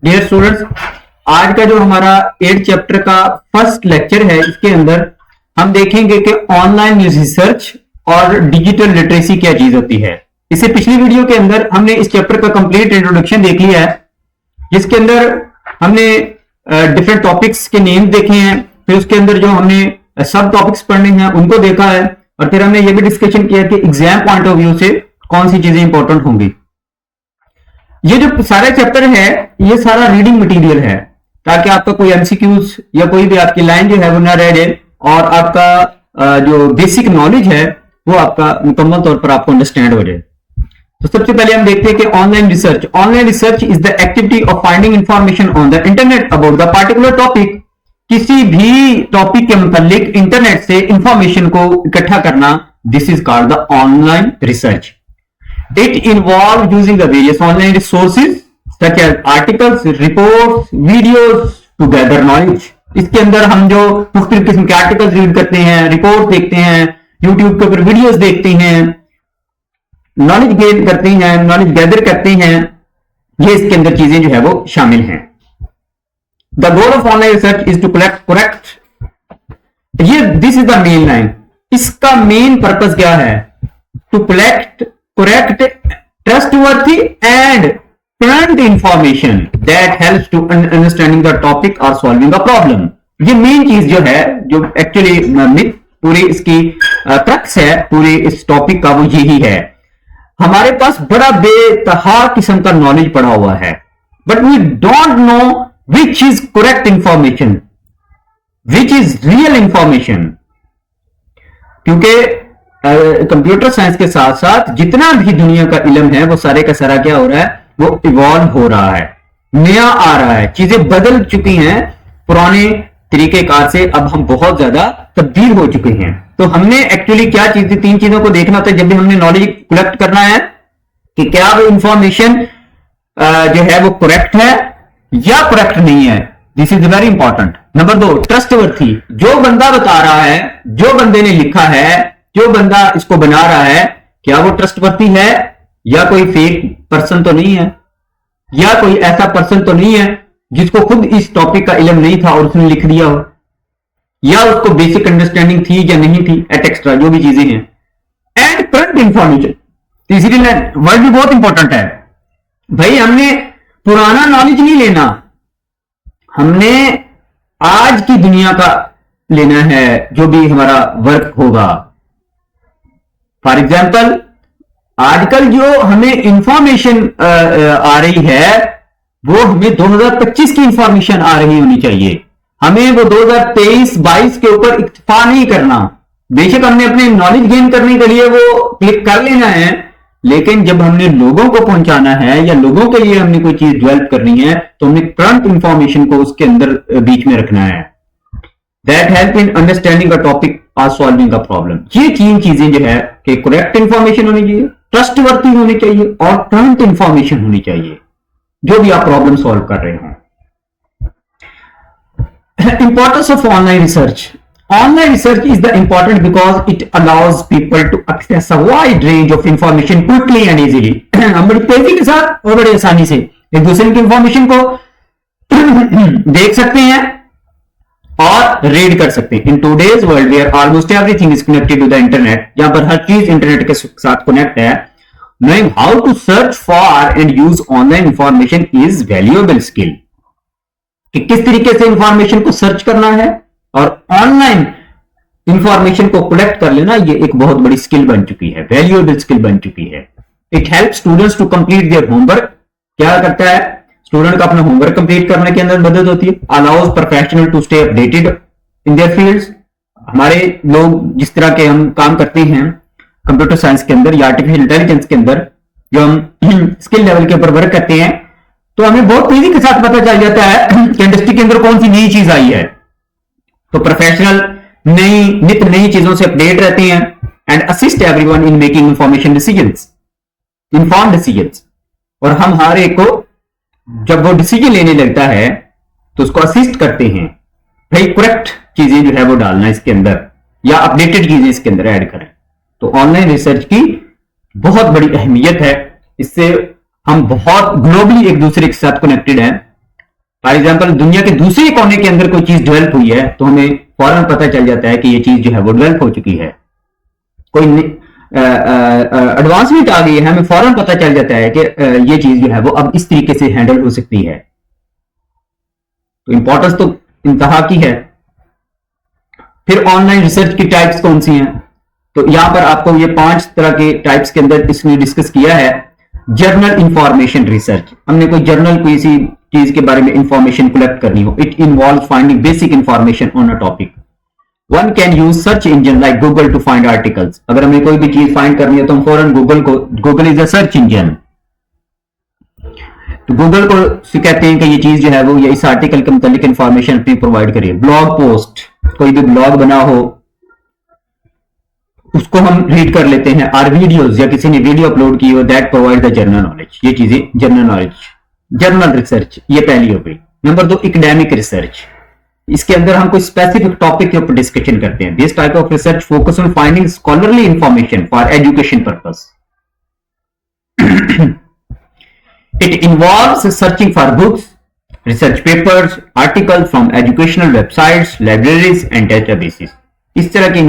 Dear students, आज का जो हमारा 8th चैप्टर का फर्स्ट लेक्चर है, इसके अंदर हम देखेंगे कि ऑनलाइन न्यूज रिसर्च और डिजिटल लिटरेसी क्या चीज होती है। इससे पिछली वीडियो के अंदर हमने इस चैप्टर का कंप्लीट इंट्रोडक्शन देख लिया है, जिसके अंदर हमने डिफरेंट टॉपिक्स के नेम देखे हैं, फिर उसके अंदर जो हमने सब टॉपिक्स पढ़ने हैं उनको देखा है, और फिर हमने ये भी डिस्कशन किया कि एग्जाम पॉइंट ऑफ व्यू से कौन सी चीजें इंपॉर्टेंट होंगी। ये जो सारा चैप्टर है ये सारा रीडिंग मटेरियल है, ताकि आपका कोई एमसीक्यूज या कोई भी आपकी लाइन जो है वो ना रह जाए, और आपका जो बेसिक नॉलेज है वो आपका मुकम्मल तौर पर आपको अंडरस्टैंड हो जाए। तो सबसे पहले हम देखते हैं कि online research. Online research is the activity of finding information on the internet about the particular topic. किसी भी टॉपिक के मुतालिक इंटरनेट से इंफॉर्मेशन को इकट्ठा करना, this is called the online research. It involves using the various online resources such as articles, reports, videos to gather knowledge. इसके अंदर हम जो मुख्तलिफ किस्म के आर्टिकल्स रीड करते हैं, रिपोर्ट देखते हैं, यूट्यूब के ऊपर वीडियोस देखते हैं, नॉलेज गेन करते हैं, नॉलेज गैदर करते हैं, ये इसके अंदर चीजें जो है वो शामिल हैं। The goal of online research is to collect ये this is the main line. इसका मेन पर्पस क्या है? To collect correct, trustworthy and current information that helps to understanding the topic or solving a problem. ये main चीज जो है, जो actually पूरी इसकी क्रक्स है पूरे इस टॉपिक का, वो यही है। हमारे पास बड़ा बेतहा किस्म का नॉलेज पड़ा हुआ है, but we don't know which is correct information, which is real information. क्योंकि कंप्यूटर साइंस के साथ साथ जितना भी दुनिया का इल्म है वो सारे का सारा क्या हो रहा है, वो इवॉल्व हो रहा है, नया आ रहा है, चीजें बदल चुकी हैं पुराने तरीकेकार से। अब हम बहुत ज्यादा तब्दील हो चुके हैं। तो हमने एक्चुअली क्या चीज, तीन चीजों को देखना होता है जब भी हमने नॉलेज कलेक्ट करना है, कि क्या वो इंफॉर्मेशन जो है वो करेक्ट है या करेक्ट नहीं है। This is very important. Number 2, trustworthy. जो बंदा बता रहा है, जो बंदे ने लिखा है, जो बंदा इसको बना रहा है, क्या वो ट्रस्टवर्थी है या कोई फेक पर्सन तो नहीं है, या कोई ऐसा पर्सन तो नहीं है जिसको खुद इस टॉपिक का इल्म नहीं था और उसने लिख दिया हो, या उसको बेसिक अंडरस्टैंडिंग थी या नहीं थी, एट एक्स्ट्रा जो भी चीजें हैं। एंड करंट इंफॉर्मेशन, तीसरी वर्ड भी बहुत इंपॉर्टेंट है भाई। हमने पुराना नॉलेज नहीं लेना, हमने आज की दुनिया का लेना है, जो भी हमारा वर्क होगा। फॉर एग्जाम्पल, आजकल जो हमें इंफॉर्मेशन आ रही है वो हमें 2025 की इंफॉर्मेशन आ रही होनी चाहिए। हमें वो 2023-22 के ऊपर इक्तफा नहीं करना। बेशक हमने अपने नॉलेज गेन करने के लिए वो क्लिक कर लेना है, लेकिन जब हमने लोगों को पहुंचाना है या लोगों के लिए हमने कोई चीज डेवलप करनी है, तो हमने करंट इंफॉर्मेशन को उसके अंदर बीच में रखना है। That help in understanding a topic और सॉल्विंग अ प्रॉब्लम। ये तीन चीजें जो है कि करेक्ट इंफॉर्मेशन होनी चाहिए, ट्रस्टवर्थी होनी चाहिए और करंट इंफॉर्मेशन होनी चाहिए, जो भी आप प्रॉब्लम सॉल्व कर रहे हो। Importance of online research. Online research is the important because it allows people to access a wide range of information quickly and easily. हम बड़ी तेजी के साथ और बड़ी आसानी से एक दूसरे की इंफॉर्मेशन को देख सकते हैं और रीड कर सकते हैं। In today's world where almost everything is connected to the internet, जहां पर हर चीज इंटरनेट के साथ कनेक्ट है, knowing how to search for and use online information is valuable skill। कि किस तरीके से इंफॉर्मेशन को सर्च करना है और ऑनलाइन इंफॉर्मेशन को कलेक्ट कर लेना, ये एक बहुत बड़ी स्किल बन चुकी है, वैल्यूएबल स्किल बन चुकी है। It help students to complete their homework. क्या करता है? स्टूडेंट का अपना होमवर्क कंप्लीट करने के अंदर मदद होती है। Allows professional to stay updated in their fields. हमारे लोग जिस तरह के हम काम करते हैं कंप्यूटर साइंस के अंदर या आर्टिफिशियल इंटेलिजेंस के अंदर, जो हम स्किल लेवल के ऊपर वर्क करते हैं, तो हमें बहुत तेजी के साथ पता चल जाता है कि इंडस्ट्री के अंदर कौन सी नई चीज आई है। तो प्रोफेशनल नित्य नई चीजों से अपडेट रहते हैं and assist everyone in making information decisions, inform decisions. और हम हर एक को जब वो डिसीजन लेने लगता है तो उसको असिस्ट करते हैं, भाई करेक्ट चीजें जो है वो डालना इसके अंदर, या अपडेटेड चीजें इसके अंदर ऐड करें। तो ऑनलाइन रिसर्च की बहुत बड़ी अहमियत है, इससे हम बहुत ग्लोबली एक दूसरे के साथ कनेक्टेड हैं फॉर एग्जाम्पल दुनिया के दूसरे कोने के अंदर कोई चीज डेवलप हुई है तो हमें फौरन पता चल जाता है कि ये चीज जो है वो डेवलप हो चुकी है। कोई एडवांसमेंट आ गई है, हमें फौरन पता चल जाता है कि ये चीज जो है वो अब इस तरीके से हैंडल हो सकती है। तो इंपॉर्टेंस तो इंतहा की है। फिर ऑनलाइन रिसर्च की टाइप्स कौन सी हैं? तो यहां पर आपको ये 5 तरह के टाइप्स के अंदर इसने डिस्कस किया है। जर्नल इंफॉर्मेशन रिसर्च, हमने कोई जर्नल कोई सी चीज के बारे में इंफॉर्मेशन कलेक्ट करनी हो। It involve finding basic information on a topic. One can use search engine like Google to find articles. अगर हमें कोई भी चीज फाइंड करनी है तो हम फौरन Google is a search engine, तो गूगल को से कहते हैं कि ये चीज जो है वो ये इस आर्टिकल के मुतालिक इंफॉर्मेशन अपनी प्रोवाइड करिए। ब्लॉग पोस्ट, कोई भी ब्लॉग बना हो उसको हम रीड कर लेते हैं। और वीडियोस या किसी ने वीडियो अपलोड की हो, that provide the general knowledge. ये चीजें जनरल नॉलेज, जर्नल रिसर्च, ये पहली हो गई। नंबर 2 एकेडमिक रिसर्च, इसके अंदर हम कोई स्पेसिफिक टॉपिक के ऊपर डिस्कशन करते हैं। This type of research focus on finding scholarly information for education purpose. It involves searching for books, research papers, articles from educational websites, libraries and databases. इस तरह की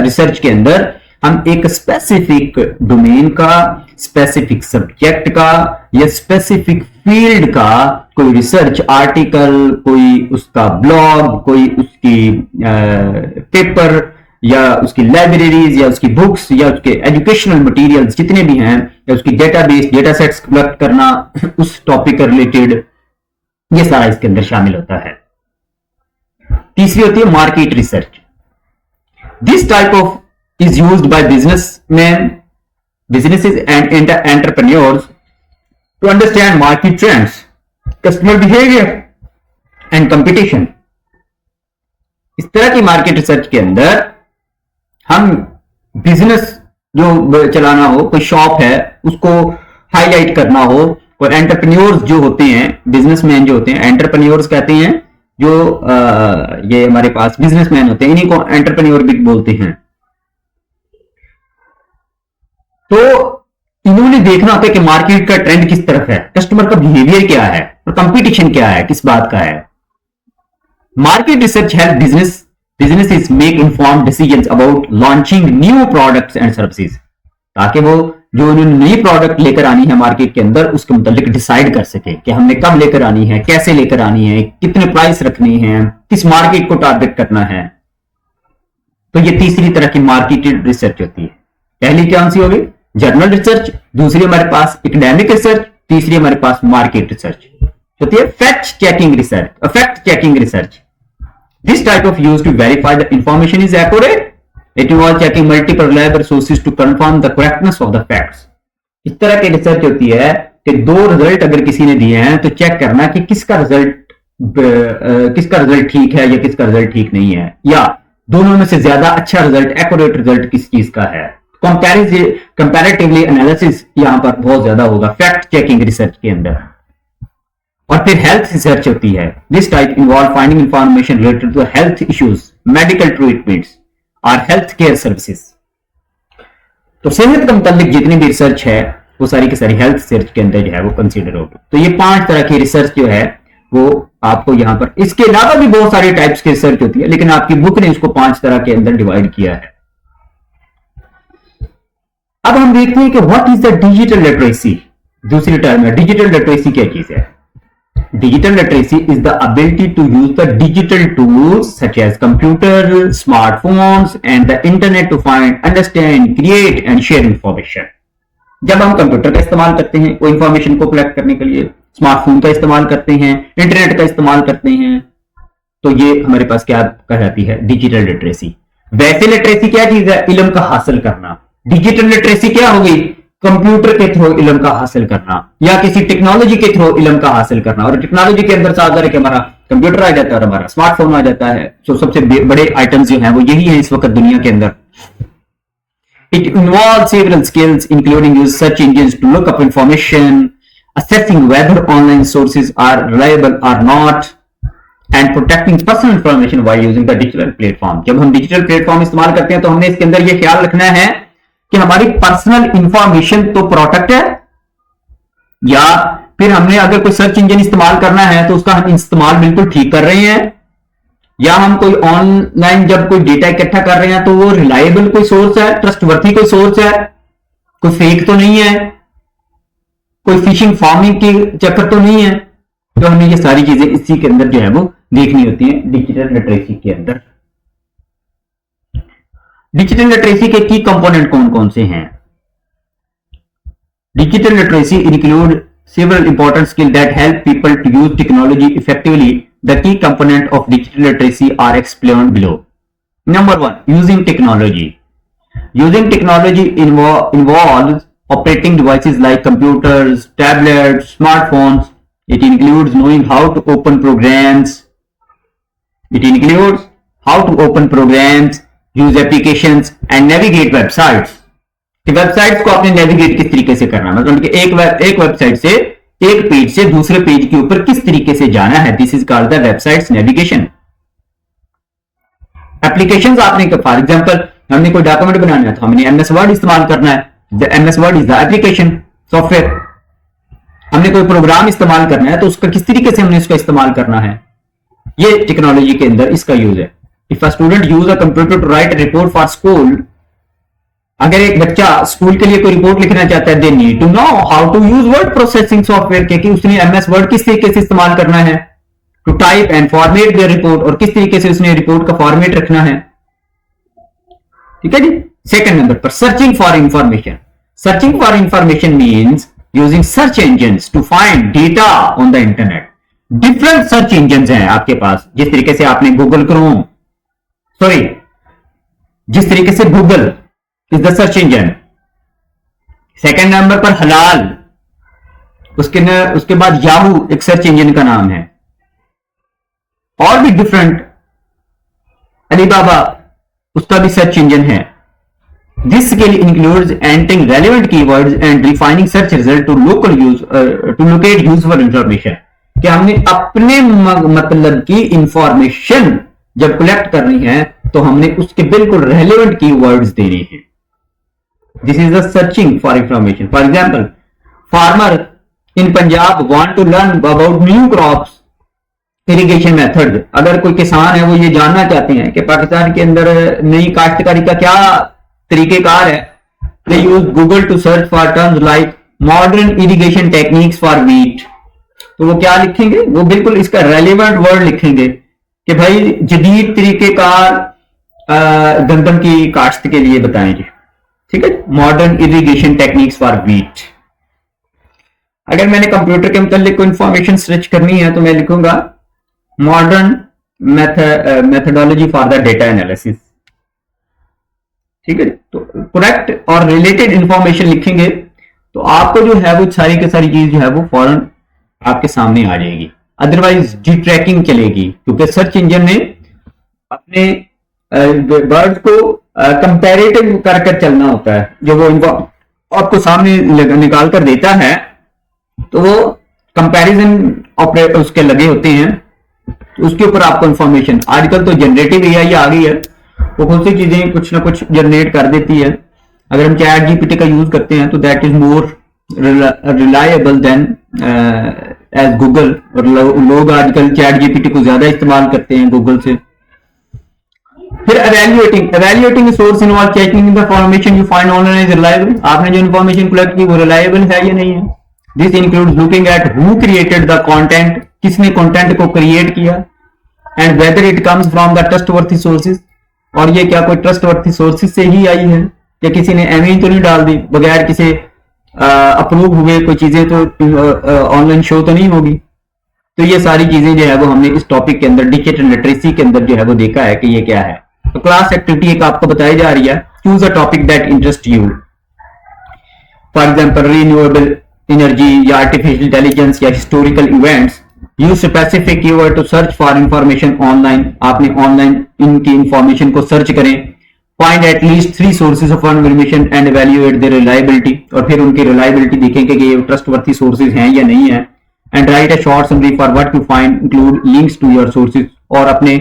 रिसर्च के अंदर हम एक स्पेसिफिक डोमेन का, स्पेसिफिक सब्जेक्ट का या स्पेसिफिक फील्ड का कोई रिसर्च आर्टिकल, कोई उसका ब्लॉग, कोई उसकी पेपर या उसकी लाइब्रेरीज या उसकी बुक्स या उसके एजुकेशनल मटेरियल्स जितने भी हैं या उसकी डेटाबेस, डेटा सेट्स कलेक्ट करना उस टॉपिक का रिलेटेड, ये सारा इसके अंदर शामिल होता है। तीसरी होती है market research. This type of is used by businesses and entrepreneurs to understand market trends, customer behavior and competition. इस तरह की मार्केट रिसर्च के अंदर हम बिजनेस जो चलाना हो, कोई शॉप है उसको हाईलाइट करना हो, और एंटरप्रेन्योर्स जो होते हैं, बिजनेसमैन जो होते हैं, एंटरप्रेन्योर्स कहते हैं जो ये हमारे पास बिजनेसमैन होते हैं, इन्हीं को एंटरप्रेन्योर भी बोलते हैं। तो इन्होंने देखना होता है कि मार्केट का ट्रेंड किस तरफ है, कस्टमर का बिहेवियर क्या है और कंपटीशन क्या है, किस बात का है। Market research help businesses make informed decisions about launching new products and services, ताकि वो जो उन्होंने नई प्रोडक्ट लेकर आनी है मार्केट के अंदर उसके मुतालिक डिसाइड कर सके कि हमने कब लेकर आनी है, कैसे लेकर आनी है, कितने प्राइस रखनी है, किस मार्केट को टारगेट करना है। तो ये तीसरी तरह की मार्केट रिसर्च होती है। पहली कौन सी होगी? जर्नल रिसर्च, दूसरी हमारे पास एकेडमिक रिसर्च, तीसरी हमारे पास मार्केट रिसर्च होती है। Fact checking research, this type of use to verify the information is accurate. It involve checking multiple reliable sources to confirm the correctness of the facts. इस तरह की research होती है कि दो रिजल्ट अगर किसी ने दिए हैं तो चेक करना कि किसका रिजल्ट ठीक है या किसका रिजल्ट ठीक नहीं है, या दोनों में से ज्यादा अच्छा रिजल्ट, एक्यूरेट रिजल्ट किस चीज का है। कंपैरेटिवली एनालिसिस यहां पर बहुत ज्यादा होगा फैक्ट चेकिंग रिसर्च के अंदर। और फिर हेल्थ रिसर्च होती है। This type involve finding information related to health issues, medical treatments और हेल्थ केयर सर्विसेज। तो सेहत के मुतालिक जितनी भी रिसर्च है वो सारी की सारी हेल्थ रिसर्च के अंदर जो है वो कंसीडर होगी। तो ये 5 तरह की रिसर्च जो है वो आपको यहां पर, इसके अलावा भी बहुत सारी टाइप्स की रिसर्च होती है, लेकिन आपकी बुक ने इसको 5 तरह के अंदर डिवाइड किया है। अब हम देखते हैं कि what is the digital literacy. दूसरी टर्म है डिजिटल लिटरेसी। क्या चीज है? Digital literacy is the ability to use the digital tools such as computer, smartphones and the internet to find, understand, create and share information. जब हम computer का इस्तेमाल करते हैं वो इंफॉर्मेशन को कलेक्ट करने के लिए, स्मार्टफोन का इस्तेमाल करते हैं, इंटरनेट का इस्तेमाल करते हैं, तो ये हमारे पास क्या कहलाती है? Digital literacy. वैसे लिटरेसी क्या चीज है? इल्म का हासिल करना। डिजिटल लिटरेसी क्या होगी? कंप्यूटर के थ्रू इल्म का हासिल करना या किसी टेक्नोलॉजी के थ्रू इल्म का हासिल करना। और टेक्नोलॉजी के अंदर साथ है कि हमारा कंप्यूटर आ जाता है और हमारा स्मार्टफोन आ जाता है। तो सबसे बड़े आइटम्स जो हैं वो यही है इस वक्त दुनिया के अंदर। It involve several skills including use search engines to look up information, assessing whether online sources are reliable or not, and protecting personal information while using the digital platform। जब हम डिजिटल प्लेटफॉर्म इस्तेमाल करते हैं तो हमने इसके अंदर यह ख्याल रखना है कि हमारी पर्सनल इंफॉर्मेशन तो प्रोटेक्ट है या फिर हमने अगर कोई सर्च इंजन इस्तेमाल करना है तो उसका हम इस्तेमाल बिल्कुल ठीक कर रहे हैं, या हम कोई ऑनलाइन जब कोई डेटा इकट्ठा कर रहे हैं तो वो रिलायबल कोई सोर्स है, ट्रस्टवर्थी कोई सोर्स है, कोई फेक तो नहीं है, कोई फिशिंग फार्मिंग की चक्कर तो नहीं है। तो हमें ये सारी चीजें इसी के अंदर जो है वो देखनी होती है डिजिटल लिटरेसी के अंदर। डिजिटल लिटरेसी के की कंपोनेंट कौन कौन से हैं? Digital literacy include several important skills that help people to use technology effectively. The key components of digital literacy are explained below. Number one, using technology. Using technology involves operating devices like computers, tablets, smartphones. It includes knowing how to open programs. Use applications and navigate websites. कि websites को आपने navigate किस तरीके से करना है, मतलब एक वेबसाइट से एक पेज से दूसरे पेज के ऊपर किस तरीके से जाना है। This is called the websites navigation. Applications आपने, फॉर एग्जांपल हमने कोई डॉक्यूमेंट बनाना है तो हमने एमएस वर्ड इस्तेमाल करना है। The MS word is the application software. हमने कोई प्रोग्राम इस्तेमाल करना है तो उसका किस तरीके से हमने उसका इस्तेमाल करना है, ये टेक्नोलॉजी के अंदर इसका यूज है। If a student use a computer to write a report for school, अगर एक बच्चा स्कूल के लिए कोई रिपोर्ट लिखना चाहता है, they need to know how to use word processing software के, कि उसने एमएस वर्ड किस तरीके से इस्तेमाल करना है to type and format the report, और किस तरीके से उसने रिपोर्ट का फॉर्मेट रखना है। ठीक है जी। सेकंड नंबर पर searching for information. Searching for information means using search engines to find data on the internet. Different search engines हैं आपके पास, जिस तरीके से आपने गूगल क्रोम, जिस तरीके से Google is the search engine. Second number पर हलाल, उसके बाद याहू एक सर्च इंजन का नाम है, और भी डिफरेंट, अलीबाबा उसका भी सर्च इंजन है। This skill includes entering relevant keywords and refining search result to locate useful information. कि हमने अपने मतलब की इंफॉर्मेशन जब कलेक्ट करनी है तो हमने उसके बिल्कुल रेलेवेंट कीवर्ड्स देने हैं। This is the searching for information. For example, farmer in Punjab want to learn about new crops, irrigation methods. अगर कोई किसान है वो ये जानना चाहते हैं कि पाकिस्तान के अंदर नई काश्तकारी का क्या तरीकेकार है, they use Google to search for terms like modern irrigation techniques for wheat. तो वो क्या लिखेंगे, वो बिल्कुल इसका रेलेवेंट वर्ड लिखेंगे कि भाई जदीद तरीकेकार गंदम की काश्त के लिए बताएंगे। ठीक है, modern irrigation techniques for wheat. अगर मैंने कंप्यूटर के मतलब कोई इंफॉर्मेशन सर्च करनी है तो मैं लिखूंगा modern methodology for the data analysis. ठीक है, तो करेक्ट और रिलेटेड इंफॉर्मेशन लिखेंगे तो आपको जो है वो सारी की सारी चीज जो है वो फौरन आपके सामने आ जाएगी। अदरवाइज जी ट्रैकिंग चलेगी, क्योंकि सर्च इंजन ने अपने वर्ड को कंपैरेटिव कर चलना होता है। जो वो आपको सामने निकाल कर देता है तो वो कंपैरिजन ऑपरेट उसके लगे होते हैं, उसके ऊपर आपको इंफॉर्मेशन, आजकल तो जनरेटिव एआई आ गई है, वो खुद से चीजें कुछ ना कुछ जनरेट कर देती है। अगर हम चैट जीपीटी का यूज करते हैं तो that is more reliable than as Google, और लोग आजकल चैट जीपीटी को ज्यादा इस्तेमाल करते हैं गूगल से। फिर evaluating source involve checking the information you find online is reliable. आपने जो इंफॉर्मेशन कलेक्ट की वो रिलायबल है या नहीं है। This includes looking at who created the content, किसने कंटेंट को क्रिएट किया, and whether it comes from the trustworthy sources, और ये क्या कोई ट्रस्टवर्थी सोर्सेज से ही आई है या किसी ने एवं तो नहीं डाल दी बगैर किसी अप्रूव हुए कोई चीजें तो ऑनलाइन शो तो नहीं होगी। तो ये सारी चीजें जो है वो हमने इस टॉपिक के अंदर डिजिटल लिटरेसी के अंदर जो है वो देखा है कि ये क्या है। तो क्लास एक्टिविटी एक आपको बताई जा रही है, choose a topic that interest you. For example renewable energy या आर्टिफिशियल इंटेलिजेंस या historical events. Use specific keyword to search for information online. आपने ऑनलाइन इनकी इंफॉर्मेशन को सर्च करें। Find at least 3 sources of information and evaluate the reliability, और फिर उनकी reliability देखेंगे कि ये ट्रस्टवर्थी सोर्सेज हैं या नहीं है। And write a short summary for what you find, include links to your sources, और अपने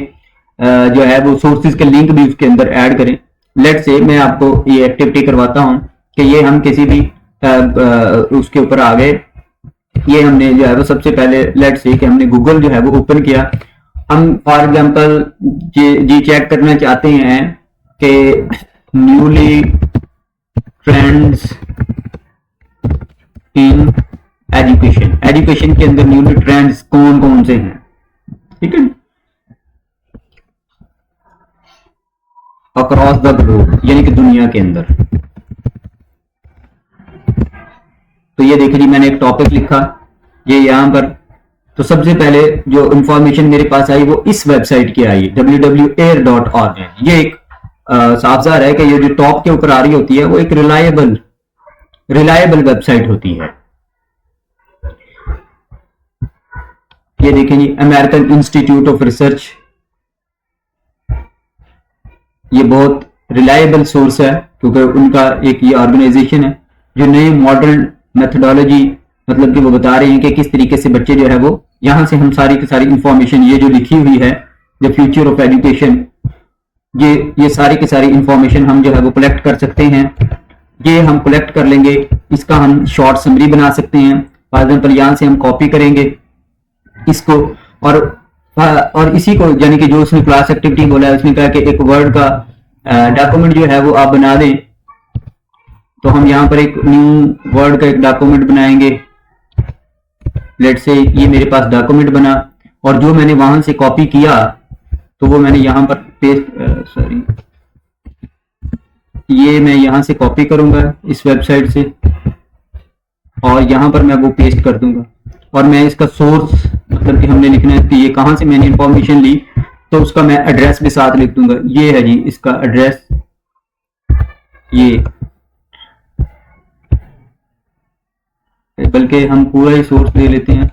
जो है वो सोर्सेज के लिंक भी उसके अंदर ऐड करें। लेट्स से मैं आपको ये एक्टिविटी करवाता हूं कि ये हम किसी भी उसके ऊपर आ गए ये हमने जो है वो सबसे पहले लेट्स से कि हमने गूगल जो है वो ओपन किया। हम फॉर एग्जांपल जी चेक करना चाहते हैं कि newly trends in education, education के अंदर न्यूली ट्रेंड्स कौन कौन से हैं, ठीक है, अक्रॉस द ग्लोब यानी कि दुनिया के अंदर। तो ये देखिए जी, मैंने एक टॉपिक लिखा ये यहां पर। तो सबसे पहले जो इंफॉर्मेशन मेरे पास आई वो इस वेबसाइट की आई, www.air.org है। ये एक साफ ज़ाहिर है कि ये जो टॉप के ऊपर आ रही होती है वो एक रिलायबल वेबसाइट होती है। ये देखिए जी, अमेरिकन इंस्टीट्यूट ऑफ रिसर्च, ये बहुत रिलायबल सोर्स है क्योंकि उनका एक ये ऑर्गेनाइजेशन है जो नई मॉडर्न मेथोडोलॉजी मतलब कि वो बता रहे हैं कि किस तरीके से बच्चे जो है वो यहां से हम सारी की सारी इंफॉर्मेशन ये जो लिखी हुई है द फ्यूचर ऑफ एजुकेशन, ये सारी की सारी इंफॉर्मेशन हम जो है वो कलेक्ट कर सकते हैं। ये हम कलेक्ट कर लेंगे, इसका हम शॉर्ट समरी बना सकते हैं। फॉर एग्जाम्पल यहां से हम कॉपी करेंगे इसको और इसी को यानी कि जो उसने क्लास एक्टिविटी बोला है उसने कहा कि एक वर्ड का डॉक्यूमेंट जो है वो आप बना दें। तो हम यहाँ पर एक न्यू वर्ड का एक डॉक्यूमेंट बनाएंगे। लेट्स से ये मेरे पास डॉक्यूमेंट बना और जो मैंने वहां से कॉपी किया तो वो मैंने यहाँ पर पेस्ट ये मैं यहाँ से कॉपी करूंगा इस वेबसाइट से और यहाँ पर मैं वो पेस्ट कर दूंगा और मैं इसका सोर्स मतलब कि हमने लिखना है कि ये कहाँ से मैंने इंफॉर्मेशन ली तो उसका मैं एड्रेस भी साथ लिख दूंगा। ये है जी इसका एड्रेस, ये बल्कि हम पूरा ही सोर्स ले लेते हैं।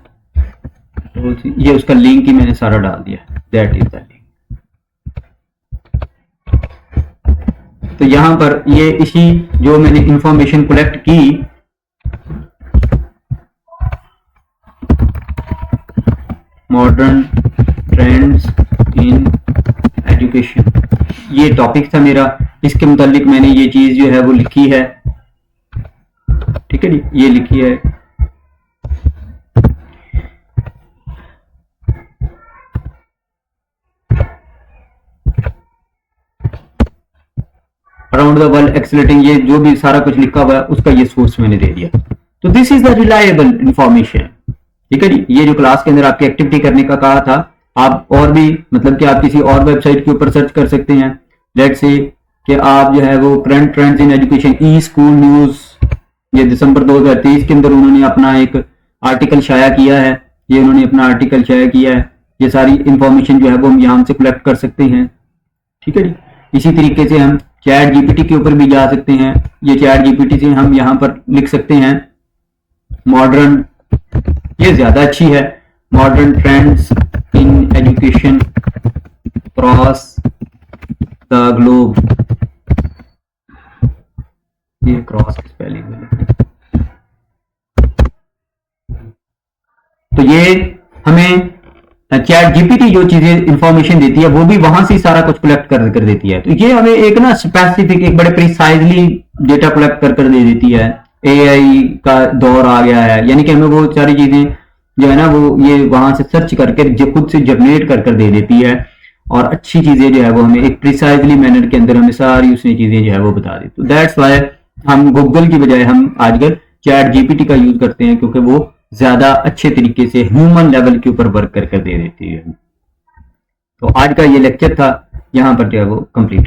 तो ये उसका लिंक ही मैंने सारा डाल दिया, दैट इज द लिंक। तो यहां पर ये इसी जो मैंने इंफॉर्मेशन कलेक्ट की मॉडर्न ट्रेंड्स इन एजुकेशन, ये टॉपिक था मेरा, इसके मुतालिक मैंने ये चीज जो है वो लिखी है, ठीक है जी, ये लिखी है। अराउंड द वर्ल्ड एक्सेलरेटिंग, ये जो भी सारा कुछ लिखा हुआ है उसका ये सोर्स मैंने दे दिया। तो this is the reliable information, ठीक है जी। ये जो क्लास के अंदर आपकी एक्टिविटी करने का कहा था, आप और भी मतलब कि आप किसी और वेबसाइट के ऊपर सर्च कर सकते हैं। लेट्स से कि आप जो है वो current trends in education E school news, ये दिसंबर 2023 के अंदर उन्होंने अपना एक आर्टिकल शाया किया है, ये उन्होंने अपना आर्टिकल शाया किया है। ये सारी इंफॉर्मेशन जो है वो हम यहाँ से कलेक्ट कर सकते हैं, ठीक है जी। इसी तरीके से हम चैट जीपीटी के ऊपर भी जा सकते हैं। ये चैट जीपीटी से हम यहाँ पर लिख सकते हैं मॉडर्न, ये ज्यादा अच्छी है, modern trends in education cross the globe, ये क्रॉस की स्पेलिंग में। तो ये हमें चैट जीपीटी जो चीजें इंफॉर्मेशन देती है वो भी वहां से सारा कुछ कलेक्ट कर देती है। तो ये हमें एक ना स्पेसिफिक एक बड़े प्रिसाइजली डेटा कलेक्ट कर दे देती है। एआई का दौर आ गया है, यानी कि हमें वो सारी चीजें जो है ना वो ये वहां से सर्च करके जो खुद से जनरेट कर दे देती है और अच्छी चीजें जो है वो हमें एक प्रिसाइजली मैनर के अंदर हमें सारी उसने चीजें जो है वो बता दी। तो दैट्स वाई हम गूगल की बजाय हम आजकल चैट जीपीटी का यूज करते हैं क्योंकि वो ज्यादा अच्छे तरीके से ह्यूमन लेवल के ऊपर वर्क करके दे देती है। तो आज का ये लेक्चर था, यहाँ पर जो है वो कंप्लीट।